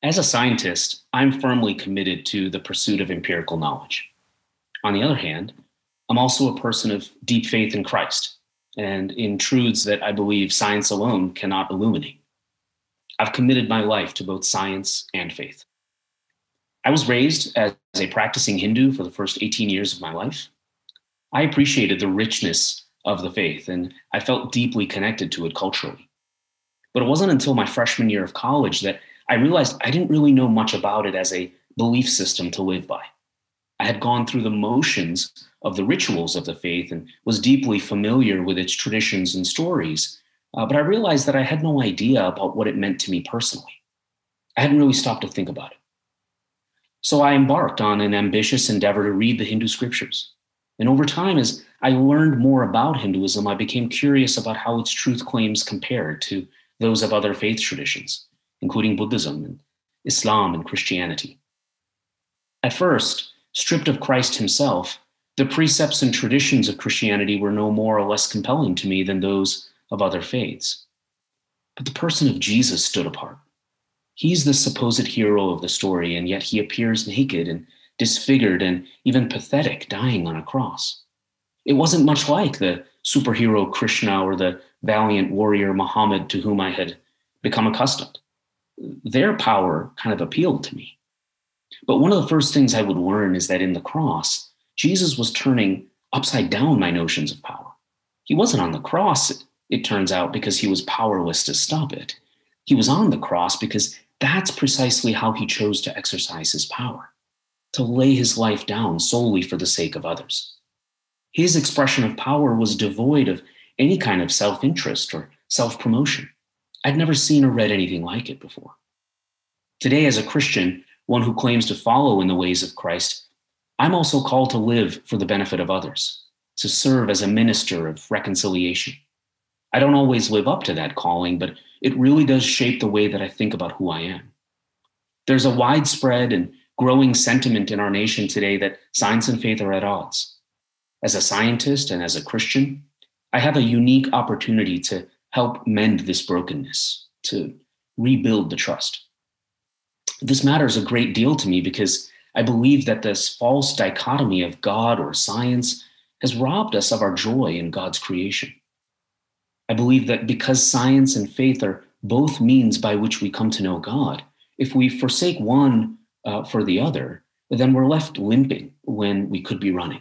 As a scientist, I'm firmly committed to the pursuit of empirical knowledge. On the other hand, I'm also a person of deep faith in Christ and in truths that I believe science alone cannot illuminate. I've committed my life to both science and faith. I was raised as a practicing Hindu for the first 18 years of my life. I appreciated the richness of the faith and I felt deeply connected to it culturally. But it wasn't until my freshman year of college that I realized I didn't really know much about it as a belief system to live by. I had gone through the motions of the rituals of the faith and was deeply familiar with its traditions and stories, but I realized that I had no idea about what it meant to me personally. I hadn't really stopped to think about it. So I embarked on an ambitious endeavor to read the Hindu scriptures. And over time, as I learned more about Hinduism, I became curious about how its truth claims compared to those of other faith traditions, including Buddhism and Islam and Christianity. At first, stripped of Christ himself, the precepts and traditions of Christianity were no more or less compelling to me than those of other faiths. But the person of Jesus stood apart. He's the supposed hero of the story, and yet he appears naked and disfigured and even pathetic, dying on a cross. It wasn't much like the superhero Krishna or the valiant warrior Muhammad to whom I had become accustomed. Their power kind of appealed to me. But one of the first things I would learn is that in the cross, Jesus was turning upside down my notions of power. He wasn't on the cross, it turns out, because he was powerless to stop it. He was on the cross because that's precisely how he chose to exercise his power, to lay his life down solely for the sake of others. His expression of power was devoid of any kind of self-interest or self-promotion. I'd never seen or read anything like it before. Today, as a Christian, one who claims to follow in the ways of Christ, I'm also called to live for the benefit of others, to serve as a minister of reconciliation. I don't always live up to that calling, but it really does shape the way that I think about who I am. There's a widespread and growing sentiment in our nation today that science and faith are at odds. As a scientist and as a Christian, I have a unique opportunity to help mend this brokenness, to rebuild the trust. This matters a great deal to me because I believe that this false dichotomy of God or science has robbed us of our joy in God's creation. I believe that because science and faith are both means by which we come to know God, if we forsake one for the other, then we're left limping when we could be running.